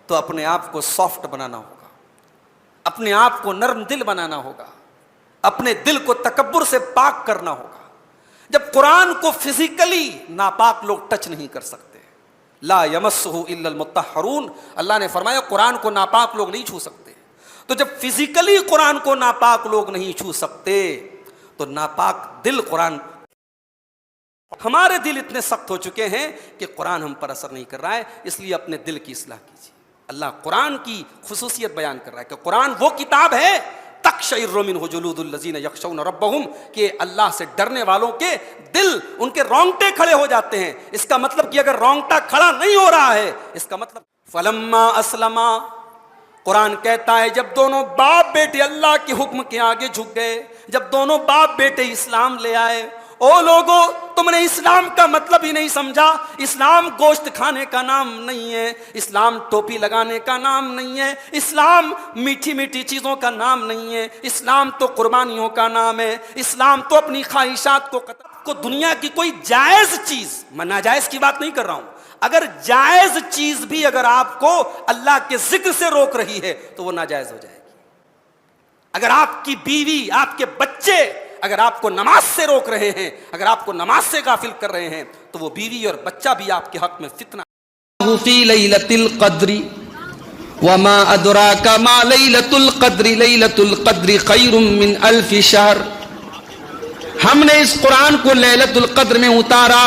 تو اپنے آپ کو سافٹ بنانا ہوگا، اپنے آپ کو نرم دل بنانا ہوگا، اپنے دل کو تکبر سے پاک کرنا ہوگا۔ جب قرآن کو فزیکلی ناپاک لوگ ٹچ نہیں کر سکتے، لا یمسہ الا المطہرون، اللہ نے فرمایا قرآن کو ناپاک لوگ نہیں چھو سکتے، تو جب فزیکلی قرآن کو ناپاک لوگ نہیں چھو سکتے تو ناپاک دل قرآن، ہمارے دل اتنے سخت ہو چکے ہیں کہ قرآن ہم پر اثر نہیں کر رہا ہے، اس لیے اپنے دل کی اصلاح کیجیے۔ اللہ قرآن کی خصوصیت بیان کر رہا ہے کہ قرآن وہ کتاب ہے تقشعر منہ جلود الذین یخشون ربہم، کہ اللہ سے ڈرنے والوں کے دل، ان کے رونگٹے کھڑے ہو جاتے ہیں۔ اس کا مطلب کہ اگر رونگٹا کھڑا نہیں ہو رہا ہے، اس کا مطلب فلما اسلما، قرآن کہتا ہے جب دونوں باپ بیٹے اللہ کے حکم کے آگے جھک گئے، جب دونوں باپ بیٹے اسلام لے آئے۔ او لوگو، تم نے اسلام کا مطلب ہی نہیں سمجھا۔ اسلام گوشت کھانے کا نام نہیں ہے، اسلام ٹوپی لگانے کا نام نہیں ہے، اسلام میٹھی میٹھی چیزوں کا نام نہیں ہے، اسلام تو قربانیوں کا نام ہے، اسلام تو اپنی خواہشات کو دنیا کی کوئی جائز چیز، میں ناجائز کی بات نہیں کر رہا ہوں، اگر جائز چیز بھی اگر آپ کو اللہ کے ذکر سے روک رہی ہے تو وہ ناجائز ہو جائے گی۔ اگر آپ کی بیوی، آپ کے بچے اگر آپ کو نماز سے روک رہے ہیں، اگر آپ کو نماز سے غافل کر رہے ہیں تو وہ بیوی اور بچہ بھی آپ کے حق میں فتنہ۔ فی لیلۃ القدر وما ادراک ما لیلۃ القدر لیلۃ القدر خیر من الف شہر، ہم نے اس قرآن کو لیلۃ القدر میں اتارا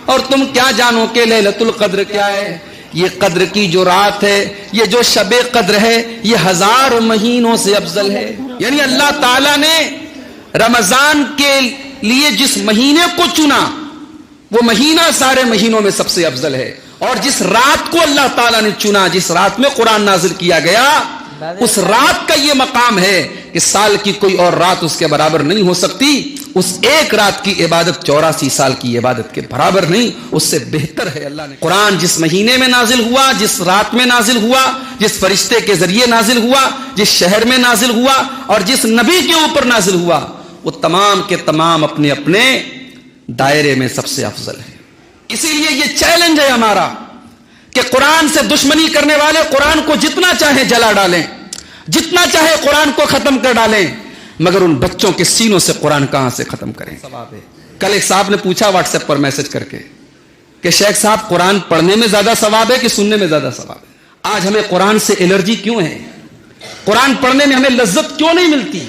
اور تم کیا جانو کہ لیلۃ القدر کیا ہے؟ یہ قدر کی جو رات ہے، یہ جو شب قدر ہے، یہ 1000 مہینوں سے افضل ہے۔ یعنی اللہ تعالیٰ نے رمضان کے لیے جس مہینے کو چنا وہ مہینہ سارے مہینوں میں سب سے افضل ہے، اور جس رات کو اللہ تعالیٰ نے چنا، جس رات میں قرآن نازل کیا گیا، اس رات کا یہ مقام ہے کہ سال کی کوئی اور رات اس کے برابر نہیں ہو سکتی۔ اس ایک رات کی عبادت 84 سال کی عبادت کے برابر نہیں، اس سے بہتر ہے۔ اللہ نے قرآن جس مہینے میں نازل ہوا، جس رات میں نازل ہوا، جس فرشتے کے ذریعے نازل ہوا، جس شہر میں نازل ہوا، اور جس نبی کے اوپر نازل ہوا، وہ تمام کے تمام اپنے اپنے دائرے میں سب سے افضل ہے۔ اسی لیے یہ چیلنج ہے ہمارا کہ قرآن سے دشمنی کرنے والے قرآن کو جتنا چاہے جلا ڈالیں، جتنا چاہے قرآن کو ختم کر ڈالیں، مگر ان بچوں کے سینوں سے قرآن کہاں سے ختم کریں؟ کل ایک صاحب نے پوچھا واٹس ایپ پر میسج کر کے کہ شیخ صاحب قرآن پڑھنے میں زیادہ ثواب ہے کہ سننے میں زیادہ ثواب ہے؟ آج ہمیں قرآن سے الرجی کیوں ہے؟ قرآن پڑھنے میں ہمیں لذت کیوں نہیں ملتی؟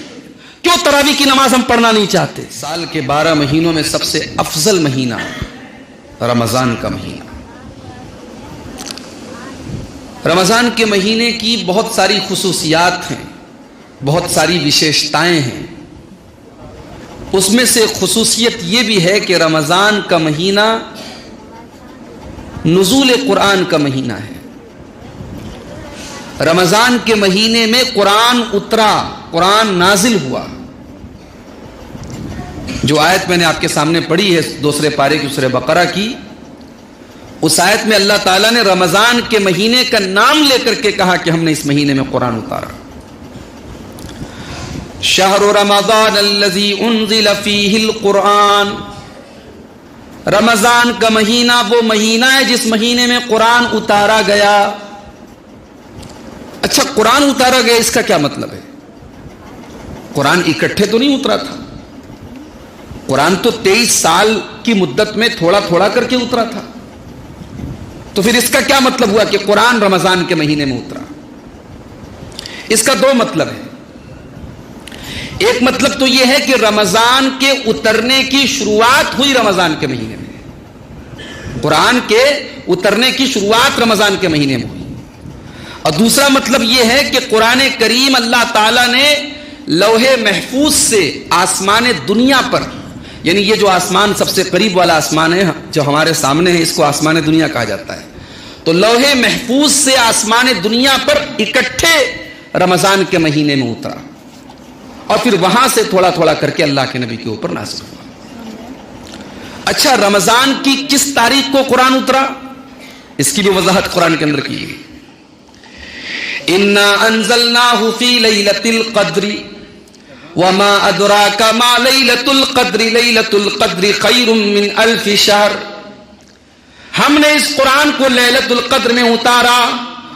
کیوں تراویح کی نماز ہم پڑھنا نہیں چاہتے؟ سال کے 12 مہینوں میں سب سے افضل مہینہ رمضان کا مہینہ۔ رمضان کے مہینے کی بہت ساری خصوصیات ہیں، بہت ساری وشیشتائیں ہیں۔ اس میں سے خصوصیت یہ بھی ہے کہ رمضان کا مہینہ نزول قرآن کا مہینہ ہے۔ رمضان کے مہینے میں قرآن اترا، قرآن نازل ہوا۔ جو آیت میں نے آپ کے سامنے پڑھی ہے 2 پارے کی سورہ بقرہ کی، اس آیت میں اللہ تعالیٰ نے رمضان کے مہینے کا نام لے کر کے کہا کہ ہم نے اس مہینے میں قرآن اتارا۔ شہر رمضان الذی انزل فیہ القرآن، رمضان کا مہینہ وہ مہینہ ہے جس مہینے میں قرآن اتارا گیا۔ اچھا، قرآن اتارا گیا اس کا کیا مطلب ہے؟ قرآن اکٹھے تو نہیں اترا تھا، قرآن تو 23 سال کی مدت میں تھوڑا تھوڑا کر کے اترا تھا۔ تو پھر اس کا کیا مطلب ہوا کہ قرآن رمضان کے مہینے میں اترا؟ اس کا 2 مطلب ہے۔ ایک مطلب تو یہ ہے کہ رمضان کے اترنے کی شروعات ہوئی رمضان کے مہینے میں، قرآن کے اترنے کی شروعات رمضان کے مہینے میں ہوئی۔ اور دوسرا مطلب یہ ہے کہ قرآن کریم اللہ تعالیٰ نے لوح محفوظ سے آسمان دنیا پر، یعنی یہ جو آسمان سب سے قریب والا آسمان ہے جو ہمارے سامنے ہے، اس کو آسمان دنیا کہا جاتا ہے، تو لوح محفوظ سے آسمان دنیا پر اکٹھے رمضان کے مہینے میں اترا، اور پھر وہاں سے تھوڑا تھوڑا کر کے اللہ کے نبی کے اوپر نازل ہوا۔ اچھا، رمضان کی کس تاریخ کو قرآن اترا؟ اس کی بھی وضاحت قرآن کے اندر کی گئی۔ انا انزلناہ فی لیلۃ القدر وما ادراک ما لیلۃ القدر لیلۃ القدر خیر من الف شہر، ہم نے اس قرآن کو لیلۃ القدر میں اتارا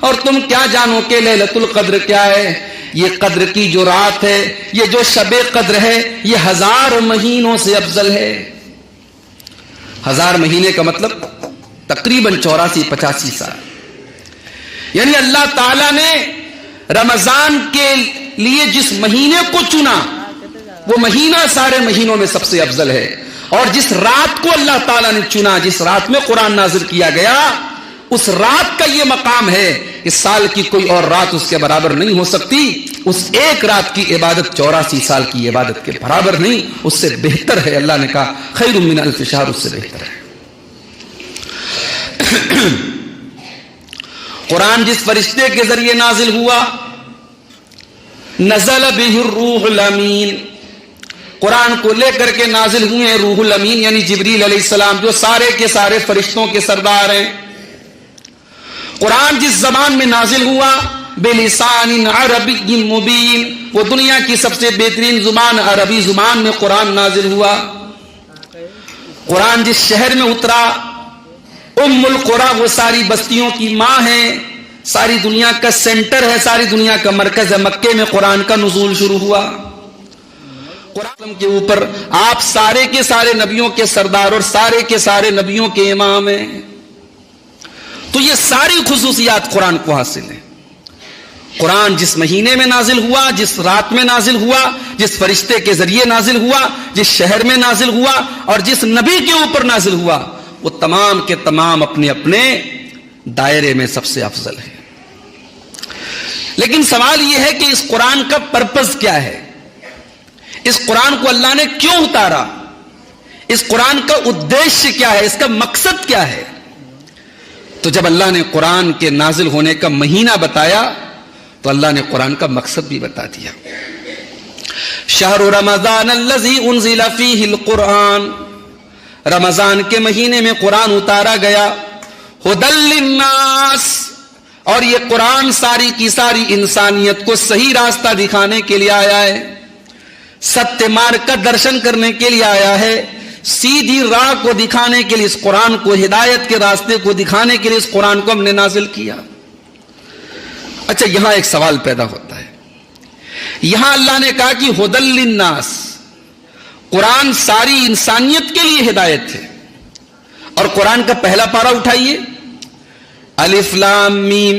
اور تم کیا جانو کہ لیلۃ القدر کیا ہے؟ یہ قدر کی جو رات ہے، یہ جو شب قدر ہے، یہ 1000 مہینوں سے افضل ہے۔ 1000 مہینے کا مطلب تقریباً 84-85 سال۔ یعنی اللہ تعالیٰ نے رمضان کے لیے جس مہینے کو چنا وہ مہینہ سارے مہینوں میں سب سے افضل ہے، اور جس رات کو اللہ تعالیٰ نے چنا، جس رات میں قرآن نازل کیا گیا، اس رات کا یہ مقام ہے کہ سال کی کوئی اور رات اس کے برابر نہیں ہو سکتی۔ اس ایک رات کی عبادت 84 سال کی عبادت کے برابر نہیں، اس سے بہتر ہے۔ اللہ نے کہا خیر من الف شہر، اس سے بہتر ہے۔ قرآن جس فرشتے کے ذریعے نازل ہوا، نزل بہ الروح الامین، قرآن کو لے کر کے نازل ہوئے ہیں روح الامین، یعنی جبریل علیہ السلام، جو سارے کے سارے فرشتوں کے سردار ہیں۔ قرآن جس زبان میں نازل ہوا، بلسان عربی مبین، وہ دنیا کی سب سے بہترین زبان عربی زبان میں قرآن نازل ہوا۔ قرآن جس شہر میں اترا، ام القرى، وہ ساری بستیوں کی ماں ہے، ساری دنیا کا سینٹر ہے، ساری دنیا کا مرکز ہے، مکے میں قرآن کا نزول شروع ہوا۔ قرآن کے اوپر آپ سارے کے سارے نبیوں کے سردار اور سارے کے سارے نبیوں کے امام ہیں۔ تو یہ ساری خصوصیات قرآن کو حاصل ہیں۔ قرآن جس مہینے میں نازل ہوا، جس رات میں نازل ہوا، جس فرشتے کے ذریعے نازل ہوا، جس شہر میں نازل ہوا، اور جس نبی کے اوپر نازل ہوا، وہ تمام کے تمام اپنے اپنے دائرے میں سب سے افضل ہے۔ لیکن سوال یہ ہے کہ اس قرآن کا پرپز کیا ہے؟ اس قرآن کو اللہ نے کیوں اتارا؟ اس قرآن کا ادیشیہ کیا ہے؟ اس کا مقصد کیا ہے؟ تو جب اللہ نے قرآن کے نازل ہونے کا مہینہ بتایا تو اللہ نے قرآن کا مقصد بھی بتا دیا۔ شہر رمضان الذی انزل فیہ القرآن، رمضان کے مہینے میں قرآن اتارا گیا، ھدی للناس، اور یہ قرآن ساری کی ساری انسانیت کو صحیح راستہ دکھانے کے لیے آیا ہے، ستیہ مارگ کا درشن کرنے کے لیے آیا ہے، سیدھی راہ کو دکھانے کے لیے، اس قرآن کو، ہدایت کے راستے کو دکھانے کے لیے اس قرآن کو ہم نے نازل کیا۔ اچھا، یہاں ایک سوال پیدا ہوتا ہے۔ یہاں اللہ نے کہا کہ ھدی للناس، قرآن ساری انسانیت کے لیے ہدایت ہے، اور قرآن کا پہلا پارہ اٹھائیے، الف لام میم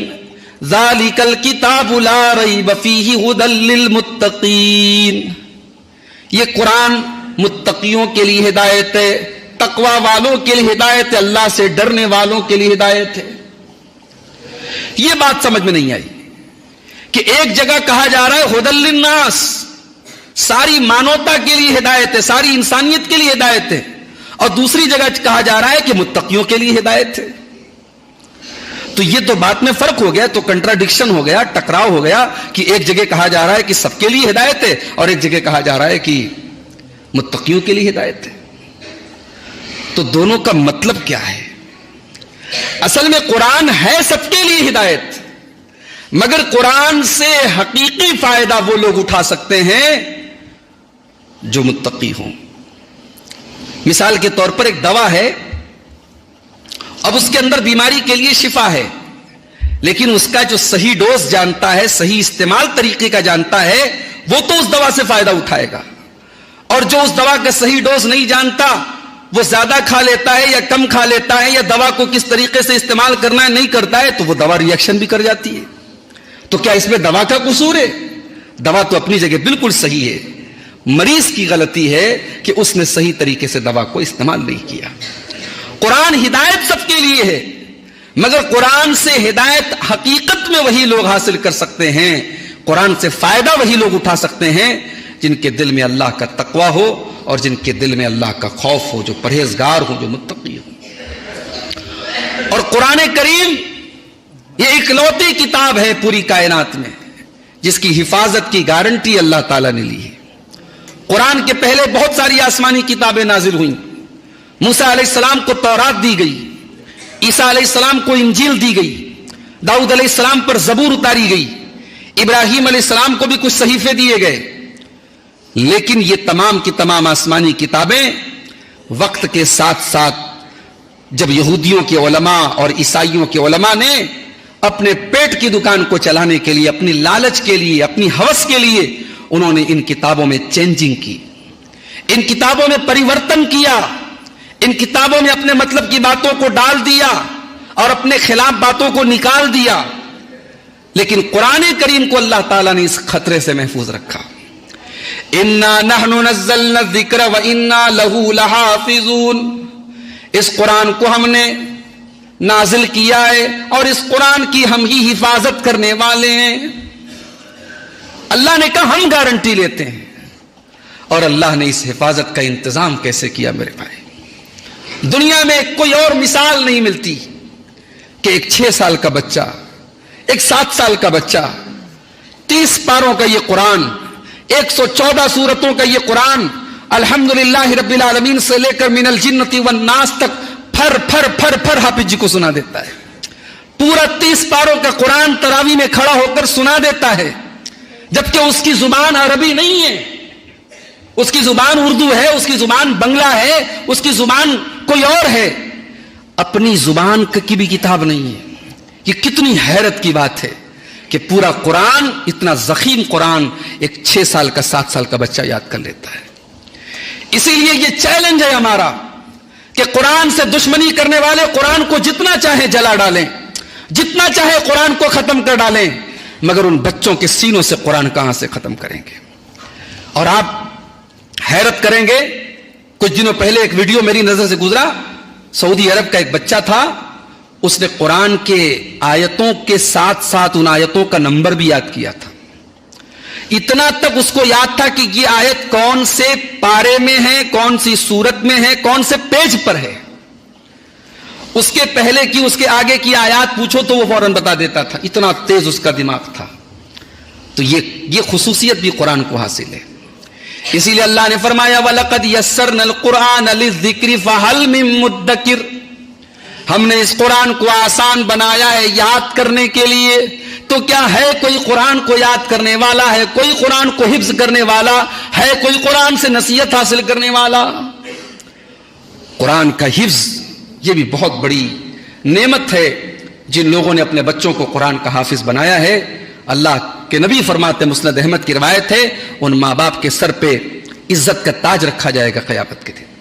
ذالک الکتاب لا ریب فیہ ھدی للمتقین، یہ قرآن متقیوں کے لیے ہدایت ہے، تقوی والوں کے لیے ہدایت ہے، اللہ سے ڈرنے والوں کے لیے ہدایت ہے۔ یہ بات سمجھ میں نہیں آئی کہ ایک جگہ کہا جا رہا ہے ھدی للناس، ساری مانوتا کے لیے ہدایت ہے، ساری انسانیت کے لیے ہدایت ہے، اور دوسری جگہ کہا جا رہا ہے کہ متقیوں کے لیے ہدایت ہے۔ تو یہ تو بات میں فرق ہو گیا، تو کنٹراڈکشن ہو گیا، ٹکراؤ ہو گیا کہ ایک جگہ کہا جا رہا ہے کہ سب کے لیے ہدایت ہے، اور ایک جگہ کہا جا رہا ہے کہ متقیوں کے لیے ہدایت ہے۔ تو دونوں کا مطلب کیا ہے؟ اصل میں قرآن ہے سب کے لیے ہدایت، مگر قرآن سے حقیقی فائدہ وہ لوگ اٹھا سکتے ہیں جو متقی ہوں۔ مثال کے طور پر ایک دوا ہے، اب اس کے اندر بیماری کے لیے شفا ہے، لیکن اس کا جو صحیح ڈوز جانتا ہے، صحیح استعمال طریقے کا جانتا ہے، وہ تو اس دوا سے فائدہ اٹھائے گا، اور جو اس دوا کا صحیح ڈوز نہیں جانتا، وہ زیادہ کھا لیتا ہے یا کم کھا لیتا ہے، یا دوا کو کس طریقے سے استعمال کرنا ہے نہیں کرتا ہے، تو وہ دوا ریئیکشن بھی کر جاتی ہے۔ تو کیا اس میں دوا کا قصور ہے؟ دوا تو اپنی جگہ بالکل صحیح ہے، مریض کی غلطی ہے کہ اس نے صحیح طریقے سے دوا کو استعمال نہیں کیا۔ قرآن ہدایت سب کے لیے ہے، مگر قرآن سے ہدایت حقیقت میں وہی لوگ حاصل کر سکتے ہیں، قرآن سے فائدہ وہی لوگ اٹھا سکتے ہیں جن کے دل میں اللہ کا تقوی ہو، اور جن کے دل میں اللہ کا خوف ہو، جو پرہیزگار ہو، جو متقی ہو۔ اور قرآن کریم یہ اکلوتی کتاب ہے پوری کائنات میں جس کی حفاظت کی گارنٹی اللہ تعالیٰ نے لی ہے۔ قرآن کے پہلے بہت ساری آسمانی کتابیں نازل ہوئیں، موسیٰ علیہ السلام کو تورات دی گئی، عیسیٰ علیہ السلام کو انجیل دی گئی، داؤد علیہ السلام پر زبور اتاری گئی، ابراہیم علیہ السلام کو بھی کچھ صحیفے دیے گئے، لیکن یہ تمام کی تمام آسمانی کتابیں وقت کے ساتھ ساتھ جب یہودیوں کے علماء اور عیسائیوں کے علماء نے اپنے پیٹ کی دکان کو چلانے کے لیے، اپنی لالچ کے لیے، اپنی ہوس کے لیے انہوں نے ان کتابوں میں چینجنگ کی، ان کتابوں میں پریورتن کیا، ان کتابوں میں اپنے مطلب کی باتوں کو ڈال دیا اور اپنے خلاف باتوں کو نکال دیا. لیکن قرآن کریم کو اللہ تعالیٰ نے اس خطرے سے محفوظ رکھا. اِنَّا نَحْنُ نَزَّلْنَا الذِّكْرَ وَإِنَّا لَهُ لَحَافِظُونَ. اس قرآن کو ہم نے نازل کیا ہے اور اس قرآن کی ہم ہی حفاظت کرنے والے ہیں. اللہ نے کہا ہم گارنٹی لیتے ہیں. اور اللہ نے اس حفاظت کا انتظام کیسے کیا میرے بھائی؟ دنیا میں کوئی اور مثال نہیں ملتی کہ ایک 6 سال کا بچہ، ایک 7 سال کا بچہ، 30 پاروں کا یہ قرآن، 114 سورتوں کا یہ قرآن، الحمدللہ رب العالمین سے لے کر من الجنۃ والناس تک پھر پھر پھر پھر حافظ جی کو سنا دیتا ہے. پورا 30 پاروں کا قرآن تراویح میں کھڑا ہو کر سنا دیتا ہے، جبکہ اس کی زبان عربی نہیں ہے، اس کی زبان اردو ہے، اس کی زبان بنگلہ ہے، اس کی زبان کوئی اور ہے، اپنی زبان کی بھی کتاب نہیں ہے. یہ کتنی حیرت کی بات ہے کہ پورا قرآن، اتنا ضخیم قرآن ایک 6 سال کا 7 سال کا بچہ یاد کر لیتا ہے. اسی لیے یہ چیلنج ہے ہمارا کہ قرآن سے دشمنی کرنے والے قرآن کو جتنا چاہے جلا ڈالیں، جتنا چاہے قرآن کو ختم کر ڈالیں، مگر ان بچوں کے سینوں سے قرآن کہاں سے ختم کریں گے؟ اور آپ حیرت کریں گے، کچھ دنوں پہلے ایک ویڈیو میری نظر سے گزرا. سعودی عرب کا ایک بچہ تھا، اس نے قرآن کے آیتوں کے ساتھ ساتھ ان آیتوں کا نمبر بھی یاد کیا تھا. اتنا تک اس کو یاد تھا کہ یہ آیت کون سے پارے میں ہے، کون سی سورت میں ہے، کون سے پیج پر ہے. اس کے پہلے کی، اس کے آگے کی آیات پوچھو تو وہ فوراً بتا دیتا تھا، اتنا تیز اس کا دماغ تھا. تو یہ خصوصیت بھی قرآن کو حاصل ہے. اسی لیے اللہ نے فرمایا وَلَقَدْ يَسَّرْنَا الْقُرْآنَ لِلذِّكْرِ فَهَلْ مِن مُدَّكِرٍ. ہم نے اس قرآن کو آسان بنایا ہے یاد کرنے کے لیے، تو کیا ہے کوئی قرآن کو یاد کرنے والا؟ ہے کوئی قرآن کو حفظ کرنے والا؟ ہے کوئی قرآن سے نصیحت حاصل کرنے والا؟ قرآن کا حفظ یہ بھی بہت بڑی نعمت ہے. جن لوگوں نے اپنے بچوں کو قرآن کا حافظ بنایا ہے، اللہ کے نبی فرماتے، مسند احمد کی روایت ہے، ان ماں باپ کے سر پہ عزت کا تاج رکھا جائے گا قیامت کے دن.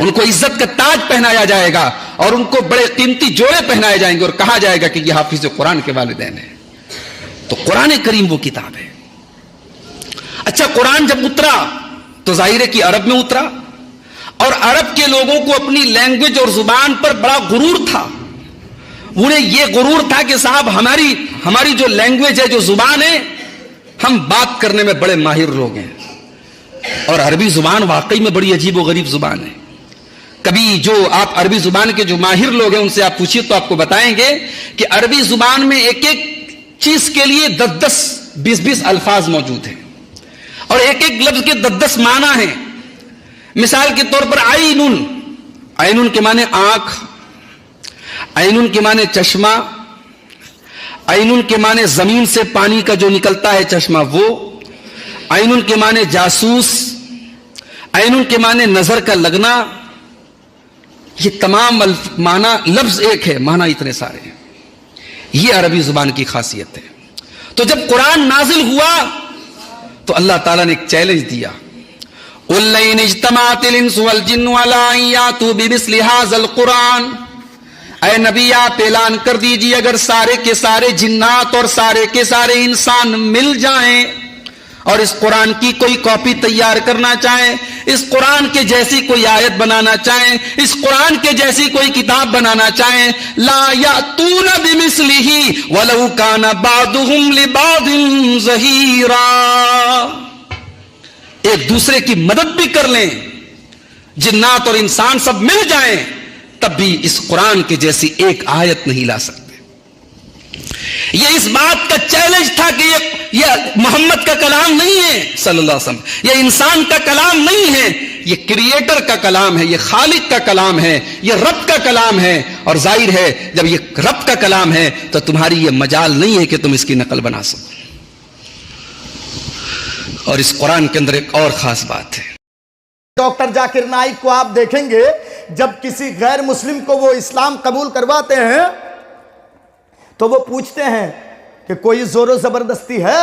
ان کو عزت کا تاج پہنایا جائے گا اور ان کو بڑے قیمتی جوڑے پہنائے جائیں گے اور کہا جائے گا کہ یہ حافظ قرآن کے والدین ہیں. تو قرآن کریم وہ کتاب ہے. اچھا، قرآن جب اترا تو ظاہر ہے کہ عرب میں اترا، اور عرب کے لوگوں کو اپنی لینگویج اور زبان پر بڑا غرور تھا. انہیں یہ غرور تھا کہ صاحب ہماری جو لینگویج ہے، جو زبان ہے، ہم بات کرنے میں بڑے ماہر لوگ ہیں. اور عربی زبان واقعی میں بڑی عجیب و غریب زبان ہے. کبھی جو آپ عربی زبان کے جو ماہر لوگ ہیں ان سے آپ پوچھیے تو آپ کو بتائیں گے کہ عربی زبان میں ایک ایک چیز کے لیے 10 20 الفاظ موجود ہیں، اور ایک ایک لفظ کے 10 معنی ہیں. مثال کے طور پر عینن کے معنی آنکھ، عینن کے معنی چشمہ، عینن کے معنی زمین سے پانی کا جو نکلتا ہے چشمہ وہ، عینن کے معنی جاسوس، عینن کے معنی نظر کا لگنا. یہ تمام معنی لفظ ایک ہے، معنی اتنے سارے ہیں. یہ عربی زبان کی خاصیت ہے. تو جب قرآن نازل ہوا تو اللہ تعالیٰ نے ایک چیلنج دیا، قُلْ لَئِنِ اجْتَمَعَتِ الْإِنسُ وَالْجِنُّ عَلَىٰ أَن يَأْتُوا بِمِثْلِ هَٰذَا الْقُرْآنِ. اے نبی آپ اعلان کر دیجئے اگر سارے کے سارے جنات اور سارے کے سارے انسان مل جائیں اور اس قرآن کی کوئی کاپی تیار کرنا چاہیں، اس قرآن کے جیسی کوئی آیت بنانا چاہیں، اس قرآن کے جیسی کوئی کتاب بنانا چاہیں، لا یأتون بمثلہ ولو کان بعضهم لبعض ظہیرا. ایک دوسرے کی مدد بھی کر لیں، جنات اور انسان سب مل جائیں، تب بھی اس قرآن کے جیسی ایک آیت نہیں لا سکتے. یہ اس بات کا چیلنج تھا کہ یہ محمد کا کلام نہیں ہے صلی اللہ علیہ وسلم، یہ انسان کا کلام نہیں ہے، یہ کریٹر کا کلام ہے، یہ خالق کا کلام ہے، یہ رب کا کلام ہے. اور ظاہر ہے جب یہ رب کا کلام ہے تو تمہاری یہ مجال نہیں ہے کہ تم اس کی نقل بنا سکو. اور اس قرآن کے اندر ایک اور خاص بات ہے. ڈاکٹر ذاکر نائک کو آپ دیکھیں گے جب کسی غیر مسلم کو وہ اسلام قبول کرواتے ہیں تو وہ پوچھتے ہیں کہ کوئی زور و زبردستی ہے,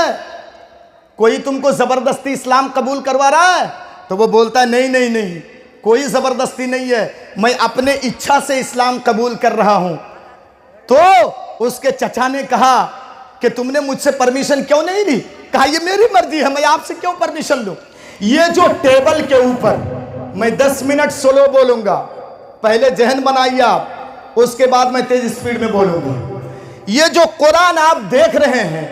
کوئی تم کو زبردستی اسلام قبول کروا رہا ہے؟ تو وہ بولتا ہے نہیں, کوئی زبردستی نہیں ہے, میں اپنے اچھا سے اسلام قبول کر رہا ہوں. تو اس کے چچا نے کہا کہ تم نے مجھ سے پرمیشن کیوں نہیں لی؟ کہا یہ میری مرضی ہے, میں آپ سے کیوں پرمیشن لوں؟ یہ جو ٹیبل کے اوپر میں 10 منٹ سلو بولوں گا, پہلے ذہن بنائیے آپ, اس کے بعد میں تیز سپیڈ میں بولوں گا. یہ جو قرآن آپ دیکھ رہے ہیں,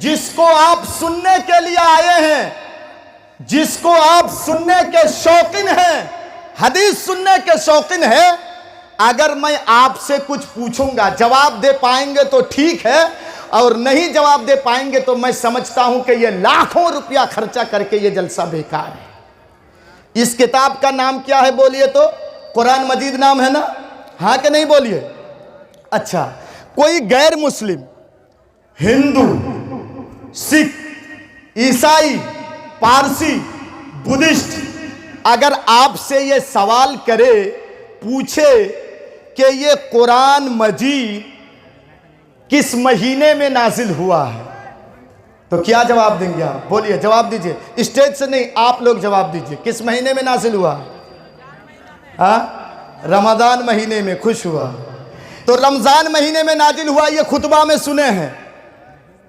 جس کو آپ سننے کے لیے آئے ہیں, جس کو آپ سننے کے شوقین ہیں, حدیث سننے کے شوقین ہیں, اگر میں آپ سے کچھ پوچھوں گا جواب دے پائیں گے تو ٹھیک ہے, اور نہیں جواب دے پائیں گے تو میں سمجھتا ہوں کہ یہ لاکھوں روپیہ خرچہ کر کے یہ جلسہ بیکار ہے. اس کتاب کا نام کیا ہے بولیے تو؟ قرآن مجید نام ہے نا, ہاں کہ نہیں بولیے؟ اچھا, کوئی غیر مسلم, ہندو, سکھ, عیسائی, پارسی, بدھسٹ اگر آپ سے یہ سوال کرے, پوچھے کہ یہ قرآن مجید کس مہینے میں نازل ہوا ہے, تو کیا جواب دیں گے آپ؟ بولیے, جواب دیجئے, اسٹیج سے نہیں, آپ لوگ جواب دیجئے. کس مہینے میں نازل ہوا؟ ہاں, رمضان مہینے میں. خوش ہوا. تو رمضان مہینے میں نازل ہوا, یہ خطبہ میں سنے ہیں,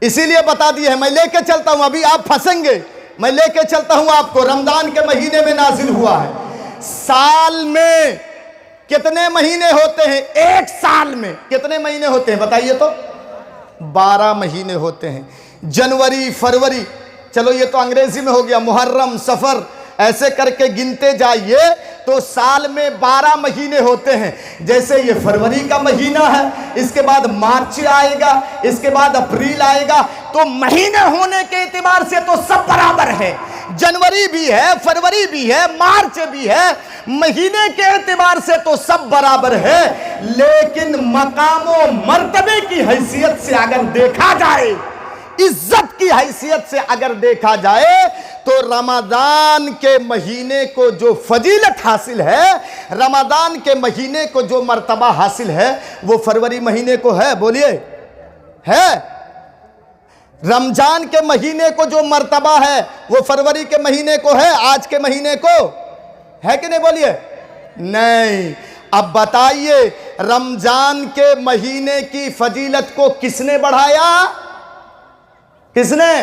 اسی لیے بتا دیے ہیں. میں لے کے چلتا ہوں, ابھی آپ پھنسیں گے, میں لے کے چلتا ہوں آپ کو. رمضان کے مہینے میں نازل ہوا ہے. سال میں کتنے مہینے ہوتے ہیں؟ ایک سال میں کتنے مہینے ہوتے ہیں بتائیے تو؟ 12 مہینے ہوتے ہیں. جنوری, فروری, چلو یہ تو انگریزی میں ہو گیا, محرم, سفر, ایسے کر کے گنتے جائیے تو سال میں 12 مہینے ہوتے ہیں. جیسے یہ فروری کا مہینہ ہے, اس کے بعد مارچ آئے گا, اس کے بعد اپریل آئے گا, تو مہینے ہونے کے اعتبار سے تو سب برابر ہے. جنوری بھی ہے, فروری بھی ہے, مارچ بھی ہے, مہینے کے اعتبار سے تو سب برابر ہے. لیکن مقام و مرتبے کی حیثیت سے اگر دیکھا جائے, عزت کی حیثیت سے اگر دیکھا جائے, تو رمضان کے مہینے کو جو فضیلت حاصل ہے, رمضان کے مہینے کو جو مرتبہ حاصل ہے, وہ فروری مہینے کو ہے. بولیے, ہے؟ رمضان کے مہینے کو جو مرتبہ ہے وہ فروری کے مہینے کو ہے, آج کے مہینے کو ہے کہ نہیں؟ بولیے, نہیں. اب بتائیے, رمضان کے مہینے کی فضیلت کو کس نے بڑھایا؟ کس نے؟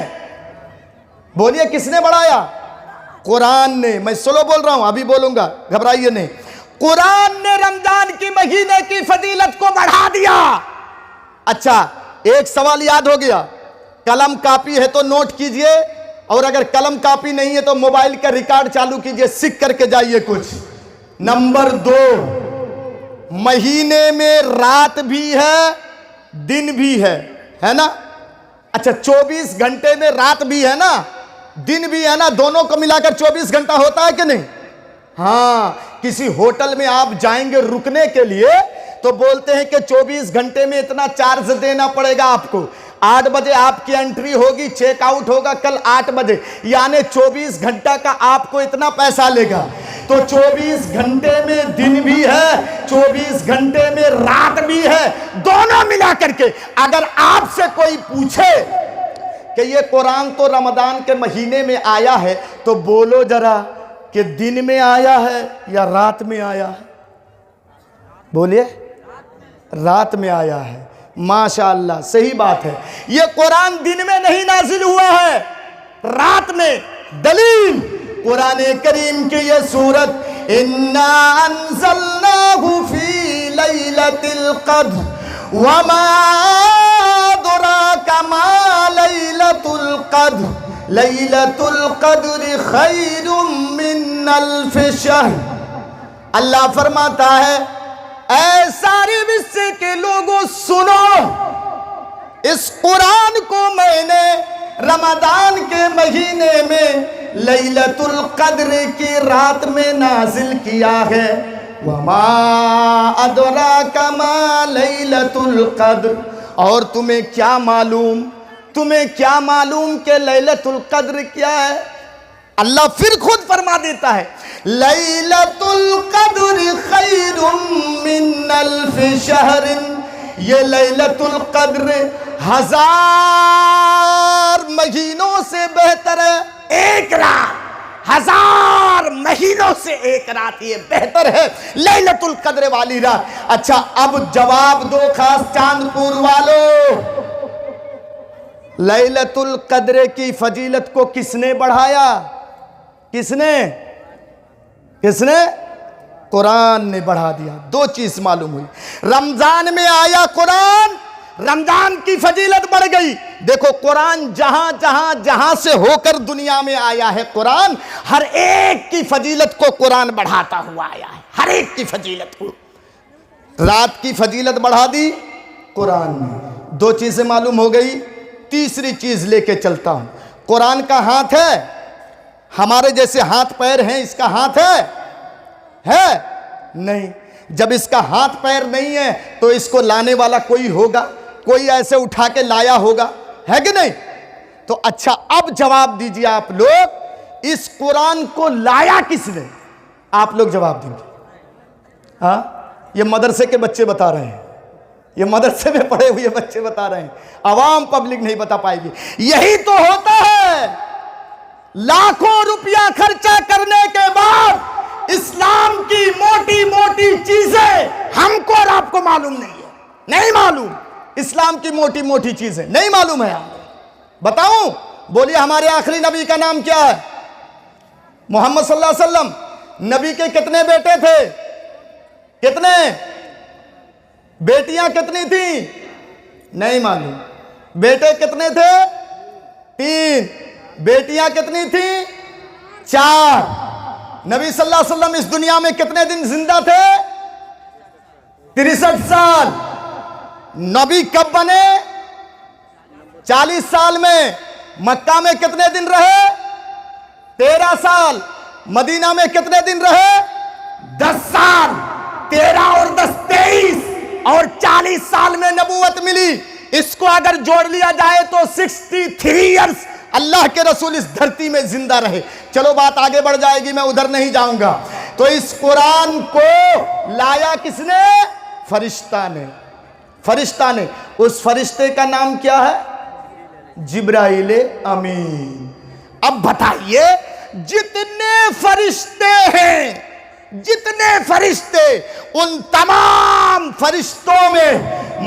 بولیے, کس نے بڑھایا؟ قرآن نے. میں سلو بول رہا ہوں, ابھی بولوں گا, گھبرائیے نہیں. قرآن نے رمضان کی مہینے کی فضیلت کو بڑھا دیا. اچھا, ایک سوال یاد ہو گیا. قلم کاپی ہے تو نوٹ کیجئے, اور اگر قلم کاپی نہیں ہے تو موبائل کا ریکارڈ چالو کیجئے, سکھ کر کے جائیے کچھ. نمبر 2, مہینے میں رات بھی ہے, دن بھی ہے نا؟ اچھا, 24 گھنٹے میں رات بھی ہے نا, دن بھی ہے نا, دونوں کو ملا کر 24 گھنٹہ ہوتا ہے کہ نہیں؟ ہاں. کسی ہوٹل میں آپ جائیں گے رکنے کے لیے تو بولتے ہیں کہ 24 گھنٹے میں اتنا چارج دینا پڑے گا آپ کو. 8 بجے آپ کی انٹری ہوگی, چیک آؤٹ ہوگا کل 8 بجے, یعنی 24 گھنٹہ کا آپ کو اتنا پیسہ لے گا. تو 24 گھنٹے میں دن بھی ہے, 24 گھنٹے میں رات بھی ہے, دونوں ملا کر کے. اگر آپ سے کوئی پوچھے کہ یہ قرآن تو رمضان کے مہینے میں آیا ہے, تو بولو ذرا کہ دن میں آیا ہے یا رات میں آیا ہے؟ بولیے, رات میں آیا ہے. ماشاءاللہ, صحیح بات ہے. یہ قرآن دن میں نہیں نازل ہوا ہے, رات میں. دلیل قرآن کریم کی یہ سورت, اِنَّا أَنزَلْنَاهُ فِي لَيْلَةِ الْقَدْرِ وَمَا أَدْرَاكَ مَا لَيْلَةُ الْقَدْرِ لَيْلَةُ الْقَدْرِ خَيْرٌ مِّنْ أَلْفِ شَهْرٍ. اللہ فرماتا ہے, اے سارے وصے کے لوگوں سنو, اس قرآن کو میں نے رمضان کے مہینے میں لیلۃ القدر کی رات میں نازل کیا ہے. وَمَا أَدْرَاكَ مَا لیلۃ القدر, اور تمہیں کیا معلوم کہ لیلۃ القدر کیا ہے؟ اللہ پھر خود فرما دیتا ہے, لیلۃ القدر خیر من الف شہر یہ لیلۃ القدر 1000 مہینوں سے بہتر ہے، ایک رات 1000 مہینوں سے ایک رات یہ بہتر ہے لیلۃ القدر والی رات۔ اچھا اب جواب دو خاص چاند پور والوں، لیلۃ القدر کی فضیلت کو کس نے بڑھایا؟ کس نے؟ قرآن نے بڑھا دیا۔ دو چیز معلوم ہوئی، رمضان میں آیا قرآن، رمضان کی فضیلت بڑھ گئی۔ دیکھو قرآن جہاں سے ہو کر دنیا میں آیا ہے، قرآن ہر ایک کی فضیلت کو قرآن بڑھاتا ہوا آیا ہے، ہر ایک کی فضیلت کو۔ رات کی فضیلت بڑھا دی قرآن نے۔ دو چیزیں معلوم ہو گئی، تیسری چیز لے کے چلتا ہوں۔ قرآن کا ہاتھ ہے، ہمارے جیسے ہاتھ پیر ہیں، اس کا ہاتھ ہے نہیں۔ جب اس کا ہاتھ پیر نہیں ہے تو اس کو لانے والا کوئی ہوگا، کوئی ایسے اٹھا کے لایا ہوگا، ہے کہ نہیں؟ تو اچھا اب جواب دیجئے آپ لوگ، اس قرآن کو لایا کس نے؟ آپ لوگ جواب دیں گے۔ ہاں یہ مدرسے کے بچے بتا رہے ہیں، یہ مدرسے میں پڑھے ہوئے بچے بتا رہے ہیں، عوام پبلک نہیں بتا پائے گی۔ یہی تو ہوتا ہے، لاکھوں روپیہ خرچہ کرنے کے بعد اسلام کی موٹی موٹی چیزیں ہم کو اور آپ کو معلوم نہیں ہے، نہیں معلوم۔ اسلام کی موٹی موٹی چیزیں نہیں معلوم ہے۔ بتاؤں؟ بولیے ہمارے آخری نبی کا نام کیا ہے؟ محمد صلی اللہ علیہ وسلم۔ نبی کے کتنے بیٹے تھے؟ کتنے؟ بیٹیاں کتنی تھیں؟ نہیں معلوم۔ بیٹے کتنے تھے؟ 3۔ بیٹیاں کتنی تھیں؟ 4۔ نبی صلی اللہ علیہ وسلم اس دنیا میں کتنے دن زندہ تھے؟ 63 سال۔ نبی کب بنے؟ 40 سال میں۔ مکہ میں کتنے دن رہے؟ 13 سال۔ مدینہ میں کتنے دن رہے؟ 10 سال۔ 13 اور 10 23 اور 40 سال میں نبوت ملی۔ اس کو اگر جوڑ لیا جائے تو 63 ایئرز اللہ کے رسول اس دھرتی میں زندہ رہے۔ چلو بات آگے بڑھ جائے گی، میں ادھر نہیں جاؤں گا۔ تو اس قرآن کو لایا کس نے؟ فرشتہ نے۔ فرشتہ نے۔ اس فرشتے کا نام کیا ہے؟ جبرائیل امین۔ اب بتائیے جتنے فرشتے ہیں، جتنے فرشتے، ان تمام فرشتوں میں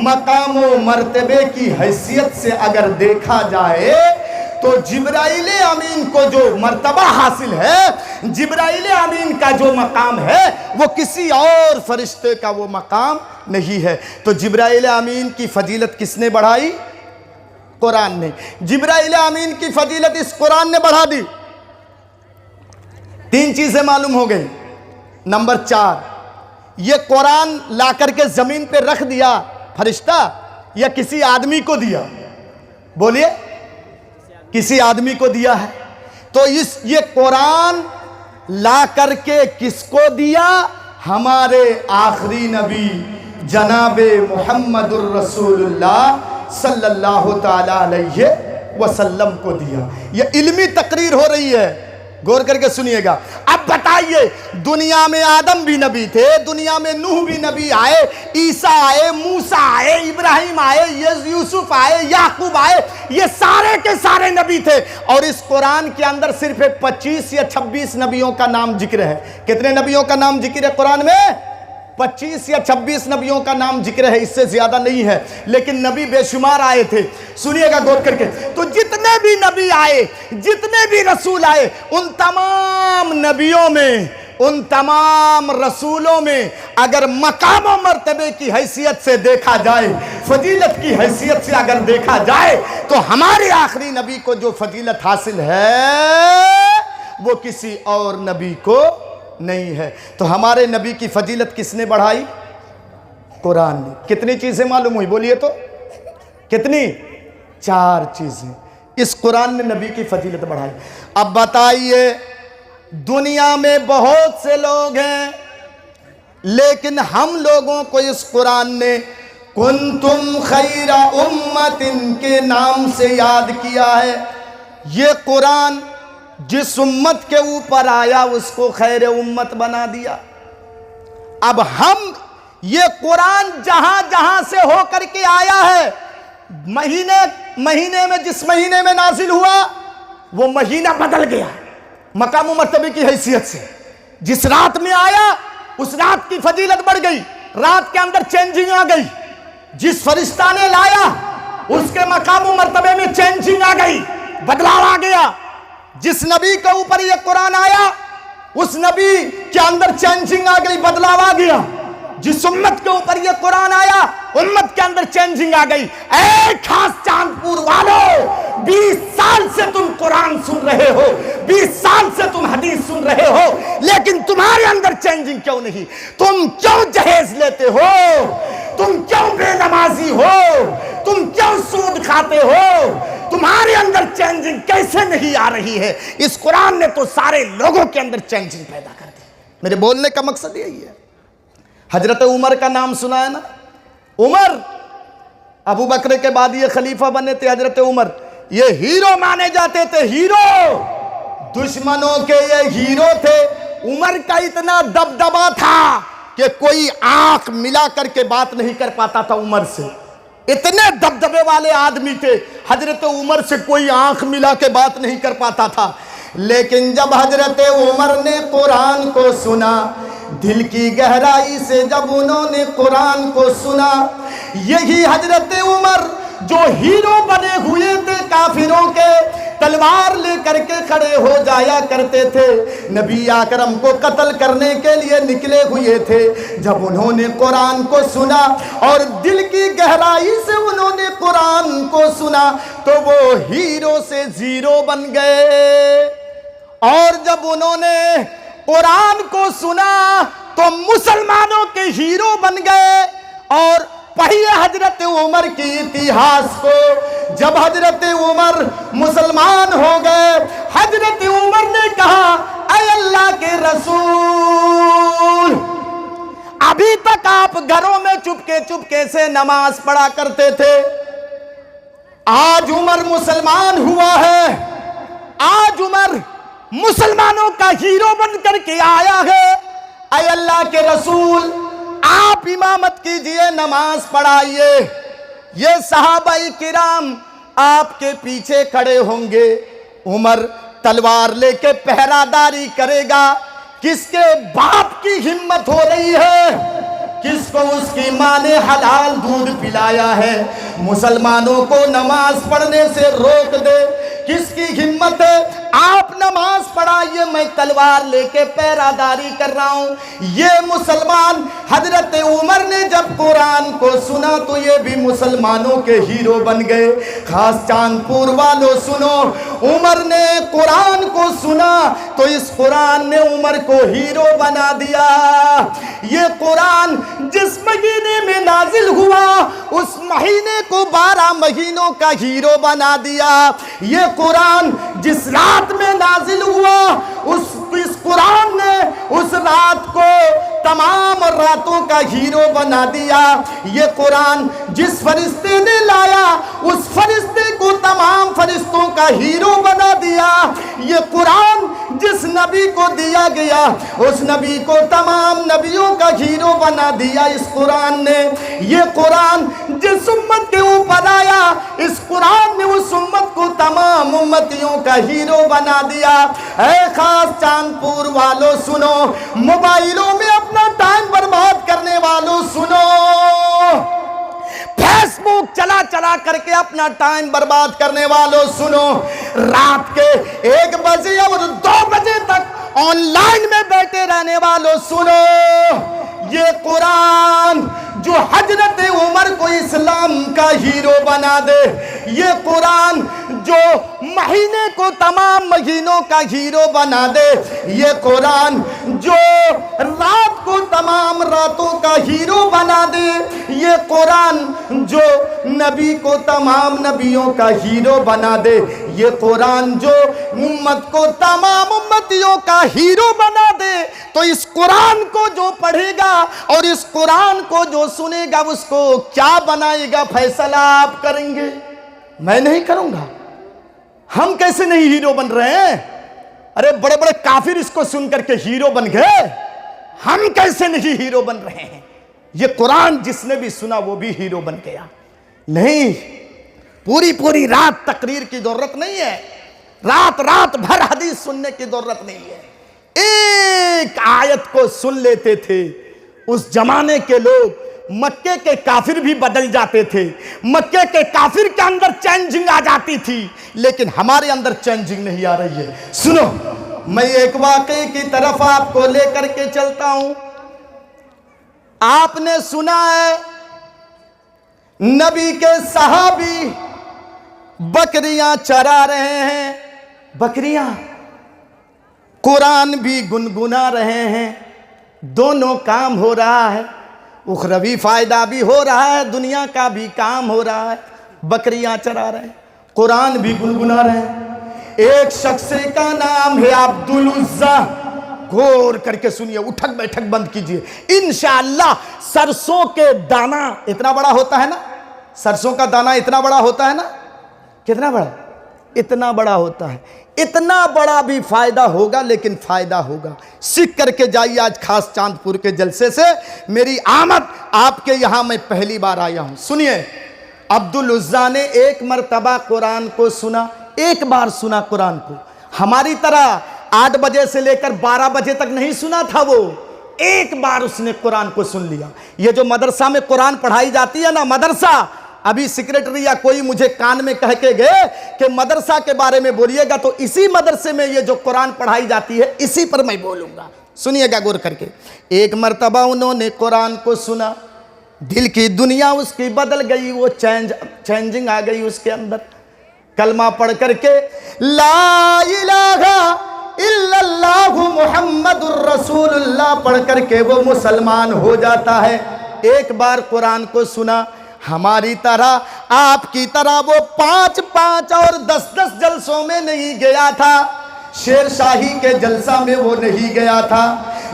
مقام و مرتبے کی حیثیت سے اگر دیکھا جائے تو جبرائیل امین کو جو مرتبہ حاصل ہے، جبرائیل امین کا جو مقام ہے، وہ کسی اور فرشتے کا وہ مقام نہیں ہے۔ تو جبرائیل امین کی فضیلت کس نے بڑھائی؟ قرآن نے۔ جبرائیل امین کی فضیلت اس قرآن نے بڑھا دی۔ 3 چیزیں معلوم ہو گئی۔ نمبر 4، یہ قرآن لا کر کے زمین پہ رکھ دیا فرشتہ یا کسی آدمی کو دیا؟ بولیے، کسی آدمی کو دیا ہے۔ تو یہ قرآن لا کر کے کس کو دیا؟ ہمارے آخری نبی جناب محمد الرسول اللہ صلی اللہ تعالی علیہ وسلم کو دیا۔ یہ علمی تقریر ہو رہی ہے، غور کر کے سنیے گا۔ اب بتائیے، دنیا میں آدم بھی نبی تھے، دنیا میں نوح بھی نبی آئے، عیسیٰ آئے، موسیٰ آئے، ابراہیم آئے، یوسف آئے، یعقوب آئے، یہ سارے کے سارے نبی تھے، اور اس قرآن کے اندر صرف 25 یا 26 نبیوں کا نام ذکر ہے۔ کتنے نبیوں کا نام ذکر ہے قرآن میں؟ 25 یا 26 نبیوں کا نام ذکر ہے، اس سے زیادہ نہیں ہے، لیکن نبی بے شمار آئے تھے۔ سنیے گا غور کر کے، تو جتنے بھی نبی آئے، جتنے بھی رسول آئے، ان تمام نبیوں میں، ان تمام رسولوں میں اگر مقام و مرتبے کی حیثیت سے دیکھا جائے، فضیلت کی حیثیت سے اگر دیکھا جائے، تو ہمارے آخری نبی کو جو فضیلت حاصل ہے وہ کسی اور نبی کو نہیں ہے۔ تو ہمارے نبی کی فضیلت کس نے بڑھائی؟ قرآن نے۔ کتنی چیزیں معلوم ہوئی؟ بولیے تو کتنی؟ 4 چیزیں اس قرآن نے نبی کی فضیلت بڑھائی۔ اب بتائیے، دنیا میں بہت سے لوگ ہیں، لیکن ہم لوگوں کو اس قرآن نے کنتم خیر امت کے نام سے یاد کیا ہے۔ یہ قرآن جس امت کے اوپر آیا اس کو خیر امت بنا دیا۔ اب ہم یہ قرآن جہاں جہاں سے ہو کر کے آیا ہے، مہینے میں جس مہینے میں نازل ہوا وہ مہینہ بدل گیا مقام و مرتبے کی حیثیت سے. جس رات میں آیا اس رات کی فضیلت بڑھ گئی، رات کے اندر چینجنگ آ گئی. جس فرشتہ نے لایا اس کے مقام و مرتبے میں چینجنگ آ گئی، بدلاؤ آ گیا. جس نبی کے اوپر یہ قرآن آیا اس نبی کے اندر چینجنگ آ گئی، بدلاؤ آ گیا. جس امت کے اوپر یہ قرآن آیا امت کے اندر چینجنگ آ گئی. اے خاص چاند پور والو، 20 سال سے تم قرآن سن رہے ہو، 20 سال سے تم حدیث سن رہے ہو، لیکن تمہارے اندر چینجنگ کیوں نہیں؟ تم کیوں جہیز لیتے ہو؟ تم کیوں بے نمازی ہو؟ تم کیوں سود کھاتے ہو؟ تمہارے اندر چینجنگ کیسے نہیں آ رہی ہے؟ اس قرآن نے تو سارے لوگوں کے اندر چینجنگ پیدا کر دی. میرے بولنے کا مقصد یہی ہے. حضرت عمر کا نام سنا ہے نا؟ عمر ابو بکر کے بعد یہ خلیفہ بنے تھے. حضرت عمر یہ ہیرو مانے جاتے تھے، ہیرو، دشمنوں کے یہ ہیرو تھے. عمر کا اتنا دبدبا تھا کہ کوئی آنکھ ملا کر کے بات نہیں کر پاتا تھا عمر سے. اتنے دبدبے والے آدمی تھے، حضرت عمر سے کوئی آنکھ ملا کے بات نہیں کر پاتا تھا. لیکن جب حضرت عمر نے قرآن کو سنا، دل کی گہرائی سے جب انہوں نے قرآن کو سنا، یہی حضرت عمر جو ہیرو بنے ہوئے تھے کافروں کے، تلوار لے کر کے کھڑے ہو جایا کرتے تھے، نبی اکرم کو قتل کرنے کے لیے نکلے ہوئے تھے، جب انہوں نے قرآن کو سنا اور دل کی گہرائی سے انہوں نے قرآن کو سنا تو وہ ہیرو سے زیرو بن گئے. اور جب انہوں نے قرآن کو سنا تو مسلمانوں کے ہیرو بن گئے. اور پڑھیے حضرت عمر کی اتہاس کو. جب حضرت عمر مسلمان ہو گئے، حضرت عمر نے کہا اے اللہ کے رسول، ابھی تک آپ گھروں میں چپکے سے نماز پڑھا کرتے تھے، آج عمر مسلمان ہوا ہے، آج عمر مسلمانوں کا ہیرو بن کر کے آیا ہے، اے اللہ کے رسول آپ امامت کیجئے، نماز پڑھائیے. یہ صحابہ کرام آپ کے پیچھے کھڑے ہوں گے. عمر تلوار لے کے پہرہ داری کرے گا. کس کے باپ کی ہمت ہو رہی ہے؟ کس کو اس کی ماں نے حلال دودھ پلایا ہے مسلمانوں کو نماز پڑھنے سے روک دے؟ کس کی ہمت ہے؟ آپ نماز پڑھائیے، میں تلوار لے کے پہرہ داری کر رہا ہوں. یہ مسلمان حضرت عمر نے جب قرآن کو سنا تو یہ بھی مسلمانوں کے ہیرو بن گئے. خاص چاند پور والوں سنو، عمر نے قرآن کو سنا تو اس قرآن نے عمر کو ہیرو بنا دیا. یہ قرآن جس مہینے میں نازل ہوا اس مہینے کو 12 مہینوں کا ہیرو بنا دیا. یہ قرآن جس رات میں نازل ہوا اس قرآن نے اس رات کو تمام راتوں کا ہیرو بنا دیا. یہ قرآن جس فرشتے نے لایا اس فرشتے کو تمام فرشتوں کا ہیرو بنا دیا. یہ قرآن جس نبی کو دیا گیا اس نبی کو تمام نبیوں کا ہیرو بنا دیا اس قرآن نے. یہ قرآن جس امت کے اوپر آیا اس قرآن نے اس امت کو تمام امتیوں کا ہیرو بنا دیا. اے خاص چاند پور والوں سنو، موبائلوں میں اپنا ٹائم برباد کرنے والوں سنو، فیس بک چلا کر کے اپنا ٹائم برباد کرنے والوں سنو، رات کے 1 بجے اور 2 بجے تک آن لائن میں بیٹھے رہنے والوں سنو. یہ قرآن جو حضرت عمر کو اسلام کا ہیرو بنا دے، یہ قرآن جو مہینے کو تمام مہینوں کا ہیرو بنا دے، یہ قرآن جو رات کو تمام راتوں کا ہیرو بنا دے، یہ قرآن جو نبی کو تمام نبیوں کا ہیرو بنا دے، یہ قرآن جو امت کو تمام امتیوں کا ہیرو بنا دے، تو اس قرآن کو جو پڑھے گا اور اس قرآن کو جو سنے گا اس کو کیا بنائے گا فیصلہ آپ کریں گے، میں نہیں کروں گا. ہم کیسے نہیں ہیرو بن رہے ہیں؟ ارے بڑے بڑے کافر اس کو سن کر کے ہیرو بن گئے، ہم کیسے نہیں ہیرو بن رہے ہیں؟ یہ قرآن جس نے بھی سنا وہ بھی ہیرو بن گیا. نہیں، پوری رات تقریر کی ضرورت نہیں ہے، رات بھر حدیث سننے کی ضرورت نہیں ہے. ایک آیت کو سن لیتے تھے اس زمانے کے لوگ، مکے کے کافر بھی بدل جاتے تھے، مکے کے کافر کے اندر چینجنگ آ جاتی تھی، لیکن ہمارے اندر چینجنگ نہیں آ رہی ہے. سنو، میں ایک واقعے کی طرف آپ کو لے کر کے چلتا ہوں. آپ نے سنا ہے نبی کے صحابی بکریاں چرا رہے ہیں، بکریاں، قرآن بھی گنگنا رہے ہیں، دونوں کام ہو رہا ہے، اخروی فائدہ بھی ہو رہا ہے، دنیا کا بھی کام ہو رہا ہے. بکریاں چرا رہے ہیں، قرآن بھی گنگنا رہے ہیں. ایک شخص کا نام ہے عبدالعزیٰ. غور کر کے سنیے، اٹھک بیٹھک بند کیجئے. انشاءاللہ سرسوں کے دانہ اتنا بڑا ہوتا ہے نا، سرسوں کا دانہ اتنا بڑا ہوتا ہے نا، کتنا بڑا؟ اتنا بڑا ہوتا ہے. اتنا بڑا بھی فائدہ ہوگا، لیکن فائدہ ہوگا. سیکھ کر کے جائیے. آج خاص چاند پور کے جلسے سے میری آمد آپ کے یہاں میں پہلی بار آیا ہوں. سنیے، عبدالعزیٰ نے ایک مرتبہ قرآن کو سنا، ایک بار سنا قرآن کو. ہماری طرح 8 بجے سے لے کر 12 بجے تک نہیں سنا تھا، وہ ایک بار اس نے قرآن کو سن لیا. یہ جو مدرسہ میں قرآن پڑھائی جاتی ہے نا، مدرسہ، ابھی سیکریٹری یا کوئی مجھے کان میں کہہ کے گئے کہ مدرسہ کے بارے میں بولیے گا، تو اسی مدرسے میں یہ جو قرآن پڑھائی جاتی ہے اسی پر میں بولوں گا. سنیے گا غور کر کے. ایک مرتبہ انہوں نے قرآن کو سنا، دل کی دنیا اس کی بدل گئی، وہ چینجنگ آ گئی اس کے اندر. کلمہ پڑھ کر کے لا الہ الا اللہ محمد الرسول اللہ پڑھ کر کے وہ مسلمان ہو جاتا ہے. ایک بار قرآن کو سنا. ہماری طرح، آپ کی طرح وہ 5 اور 10 جلسوں میں نہیں گیا تھا. شیر شاہی کے جلسہ میں وہ نہیں گیا تھا،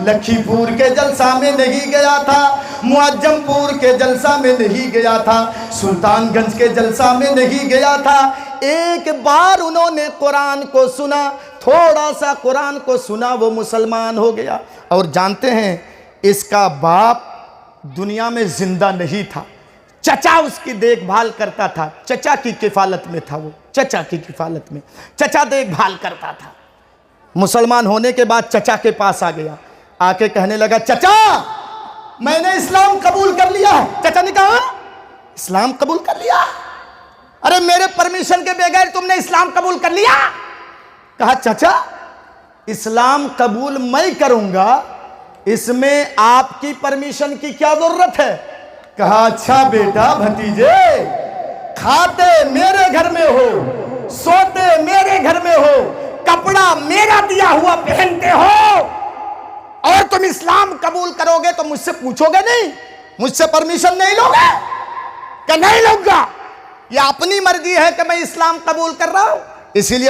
لکھی پور کے جلسہ میں نہیں گیا تھا، معجم پور کے جلسہ میں نہیں گیا تھا، سلطان گنج کے جلسہ میں نہیں گیا تھا. ایک بار انہوں نے قرآن کو سنا، تھوڑا سا قرآن کو سنا، وہ مسلمان ہو گیا. اور جانتے ہیں اس کا باپ دنیا میں زندہ نہیں تھا، چچا اس کی دیکھ بھال کرتا تھا، چچا کی کفالت میں تھا، وہ چچا کی کفالت میں چچا دیکھ بھال کرتا تھا. مسلمان ہونے کے بعد چچا کے پاس آ گیا، آ کے کہنے لگا چچا میں نے اسلام قبول کر لیا ہے. چچا نے کہا اسلام قبول کر لیا؟ ارے میرے پرمیشن کے بغیر تم نے اسلام قبول کر لیا؟ کہا چچا اسلام قبول میں کروں گا، اس میں آپ کی پرمیشن کی کیا ضرورت ہے؟ کہا اچھا بیٹا بھتیجے، کھاتے میرے گھر میں ہو، سوتے میرے گھر میں ہو، کپڑا میرا دیا ہوا پہنتے ہو، اور تم اسلام قبول کرو گے تو مجھ سے پوچھو گے نہیں؟ مجھ سے پرمیشن نہیں لو گے؟ کہ نہیں لوں گا، یہ اپنی مرضی ہے کہ میں اسلام قبول کر رہا ہوں. اسی لیے